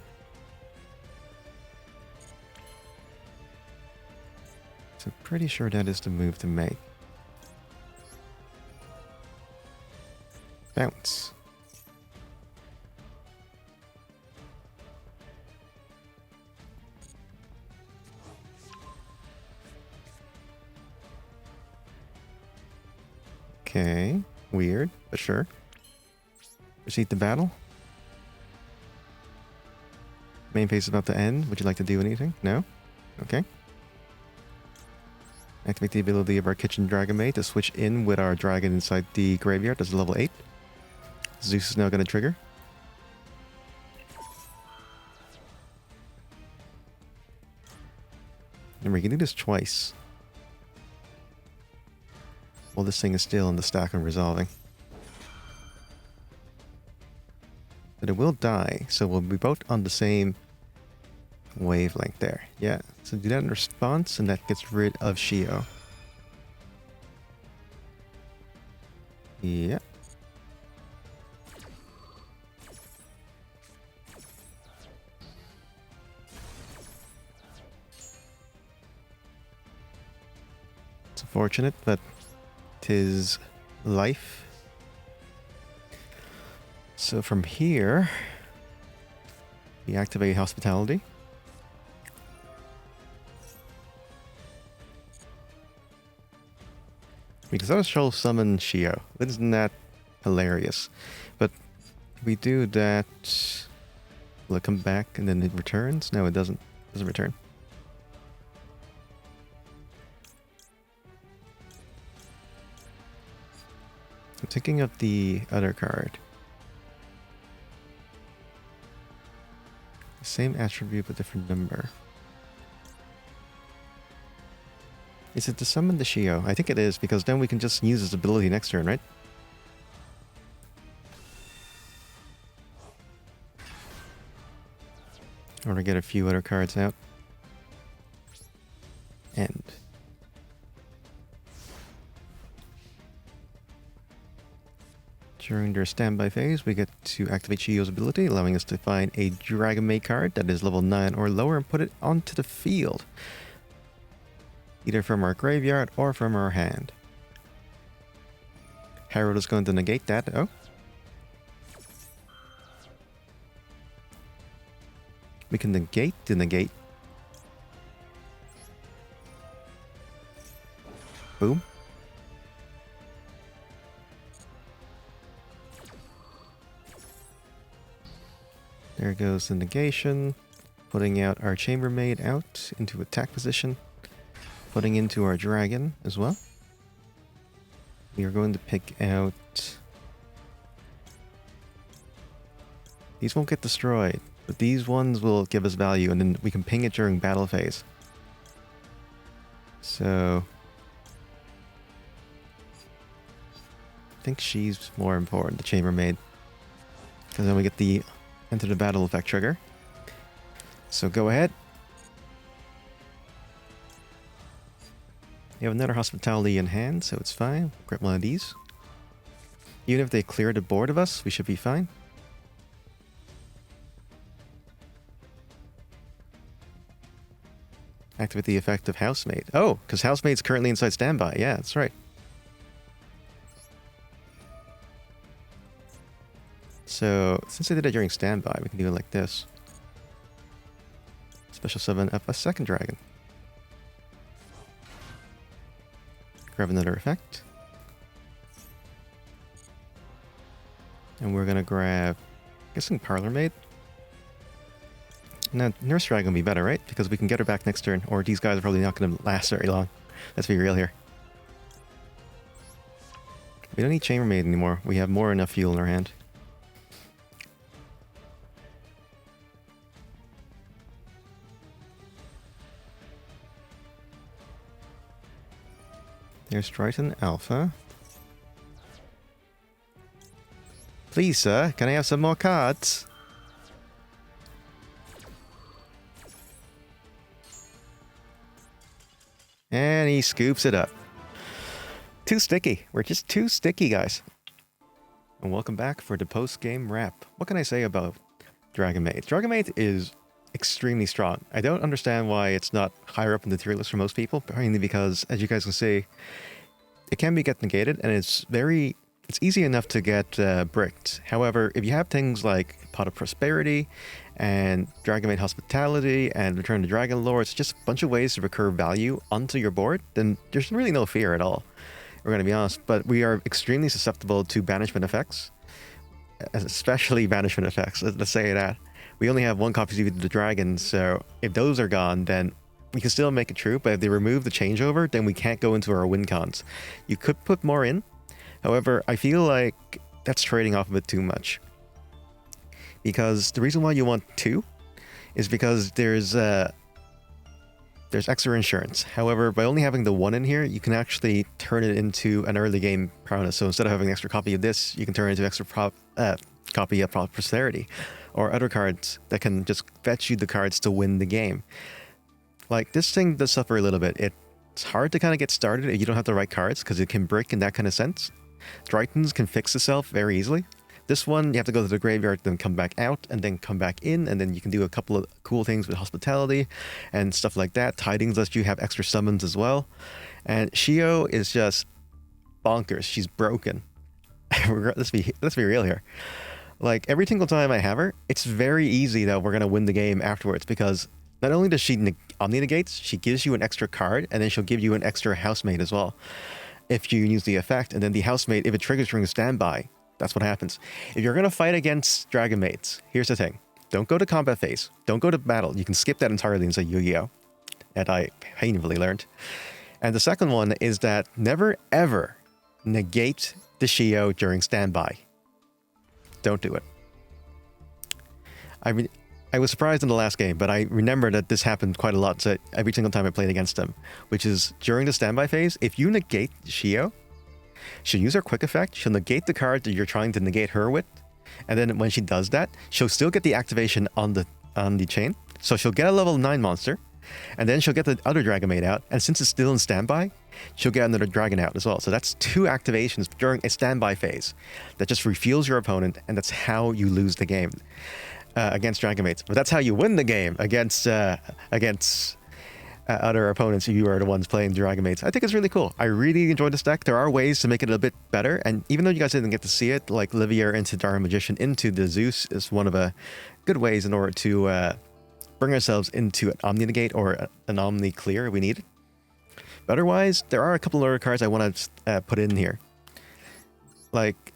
So pretty sure that is the move to make. Bounce. Okay, weird, but sure. Proceed to battle. Main phase is about to end. Would you like to do anything? No? Okay. Activate the ability of our Kitchen Dragon Maid to switch in with our dragon inside the graveyard. That's level 8. Zeus is now going to trigger. And we can do this twice. While this thing is still in the stack and resolving. But it will die, so we'll be both on the same wavelength there. Yeah, so do that in response, and that gets rid of Shio. Yeah. It's unfortunate, but 'tis life. So from here, we activate Hospitality. Because that will summon Shio. Isn't that hilarious? But if we do that, will it come back and then it returns? No, it doesn't. It doesn't return. I'm thinking of the other card. The same attribute but different number. Is it to summon the Shio? I think it is, because then we can just use his ability next turn, right? Or to get a few other cards out. End. During their standby phase, we get to activate Shio's ability, allowing us to find a Dragon Maid card that is level 9 or lower and put it onto the field. Either from our graveyard or from our hand. Herald is going to negate that, though. We can negate the negate. Boom. There goes the negation, putting out our Chambermaid out into attack position. putting into our dragon as well. We are going to pick out... These won't get destroyed, but these ones will give us value, and then we can ping it during battle phase. So... I think she's more important, the Chambermaid. Because then we get the enter the battle effect trigger. So go ahead. You have another hospitality in hand, so it's fine. Grab one of these. Even if they clear the board of us, we should be fine. Activate the effect of Housemaid. Oh, because Housemaid's currently inside standby. Yeah, that's right. So, since I did it during standby, we can do it like this. Special summon up a second dragon. Grab another effect. And we're gonna grab, I'm guessing Parlor Maid. Now, Nurse Dragon will be better, right? Because we can get her back next turn, or these guys are probably not gonna last very long. Let's be real here. We don't need Chambermaid anymore. We have more than enough fuel in our hand. There's Triton Alpha. Please, sir, can I have some more cards? And he scoops it up. Too sticky. We're just too sticky, guys. And welcome back for the post-game wrap. What can I say about Dragon Maid? Dragon Maid is extremely strong. I don't understand why it's not higher up in the tier list for most people, mainly because, as you guys can see, it can be get negated, and it's easy enough to get bricked. However, if you have things like Pot of Prosperity and Dragon Maid Hospitality and Return to Dragon Lore, it's just a bunch of ways to recur value onto your board, then there's really no fear at all. We're going to be honest, but we are extremely susceptible to banishment effects, especially banishment effects, let's say that. We only have one copy of the dragon, so if those are gone, then we can still make it true, but if they remove the changeover, then we can't go into our win cons. You could put more in, however, I feel like that's trading off a bit too much. Because the reason why you want 2 is because there's extra insurance. However, by only having the 1 in here, you can actually turn it into an early game prowess. So instead of having an extra copy of this, you can turn it into an extra copy of Prosperity, or other cards that can just fetch you the cards to win the game. Like, this thing does suffer a little bit. It's hard to kind of get started if you don't have the right cards, because it can brick in that kind of sense. Tritons can fix itself very easily. This one, you have to go to the graveyard, then come back out, and then come back in, and then you can do a couple of cool things with Hospitality and stuff like that. Tidings lets you have extra summons as well. And Shio is just bonkers. She's broken. Let's be real here. Like, every single time I have her, it's very easy that we're going to win the game afterwards, because not only does she omni-negates, she gives you an extra card, and then she'll give you an extra Housemaid as well, if you use the effect. And then the Housemaid, if it triggers during standby, that's what happens. If you're going to fight against Dragon Maids, here's the thing. Don't go to combat phase. Don't go to battle. You can skip that entirely inside Yu-Gi-Oh! That I painfully learned. And the second one is that never, ever negate the Shio during standby. Don't do it. I mean, I was surprised in the last game, but I remember that this happened quite a lot, so every single time I played against them, which is during the standby phase, if you negate Shio, she'll use her quick effect, she'll negate the card that you're trying to negate her with, and then when she does that, she'll still get the activation on the chain, so she'll get a level 9 monster, and then she'll get the other Dragon Maid out, and since it's still in standby, she'll get another dragon out as well. So that's 2 activations during a standby phase that just refuels your opponent, and that's how you lose the game against Dragon Maids. But that's how you win the game against other opponents if you are the ones playing Dragon Maids. I think it's really cool. I really enjoyed this deck. There are ways to make it a bit better, and even though you guys didn't get to see it, like Livier into Dara Magician into the Zeus is one of the good ways in order to bring ourselves into an Omni-Negate or an Omni-Clear if we need it. But otherwise, there are a couple other cards I want to put in here. Like,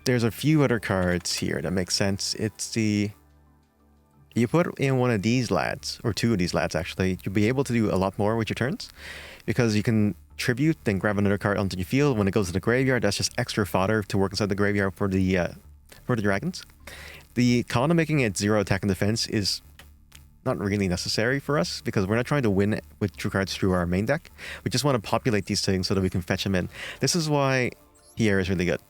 there's a few other cards here that make sense. It's the You put in one of these lads, or two of these lads actually, you'll be able to do a lot more with your turns, because you can tribute, then grab another card onto your field. When it goes to the graveyard, that's just extra fodder to work inside the graveyard for the dragons. The con of making it 0 attack and defense is not really necessary for us, because we're not trying to win with true cards through our main deck. We just want to populate these things so that we can fetch them in. This is why Pierre is really good.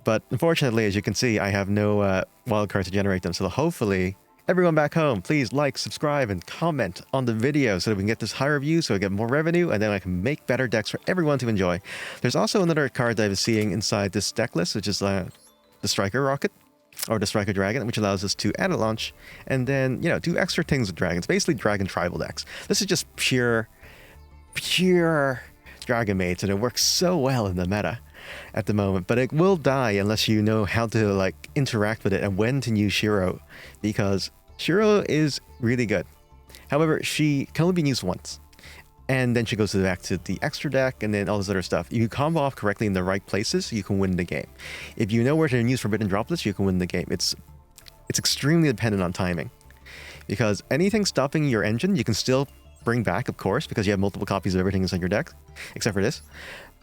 But unfortunately, as you can see, I have no wild card to generate them. So hopefully, everyone back home, please like, subscribe, and comment on the video so that we can get this higher views, so I get more revenue, and then I can make better decks for everyone to enjoy. There's also another card that I was seeing inside this deck list, which is the Striker Rocket, or the Striker Dragon, which allows us to add a launch, and then, you know, do extra things with dragons. Basically, dragon tribal decks. This is just pure Dragon Maids, and it works so well in the meta at the moment, but it will die unless you know how to like interact with it and when to use Shiro, because Shiro is really good. However, she can only be used once, and then she goes back to the extra deck and then all this other stuff. You combo off correctly in the right places, you can win the game. If you know where to use Forbidden Droplets, you can win the game. It's extremely dependent on timing, because anything stopping your engine you can still bring back, of course, because you have multiple copies of everything inside your deck, except for this.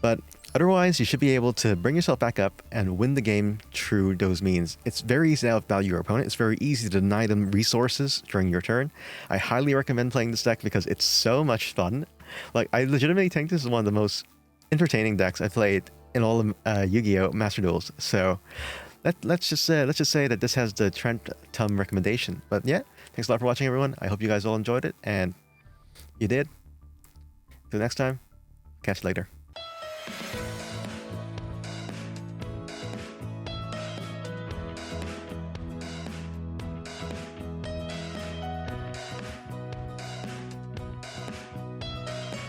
But otherwise, you should be able to bring yourself back up and win the game through those means. It's very easy to outvalue your opponent. It's very easy to deny them resources during your turn. I highly recommend playing this deck because it's so much fun. Like, I legitimately think this is one of the most entertaining decks I've played in all of Yu-Gi-Oh! Master Duels. So let's just say that this has the Trent Tum recommendation. But yeah, thanks a lot for watching, everyone. I hope you guys all enjoyed it, and you did. Till next time, catch you later.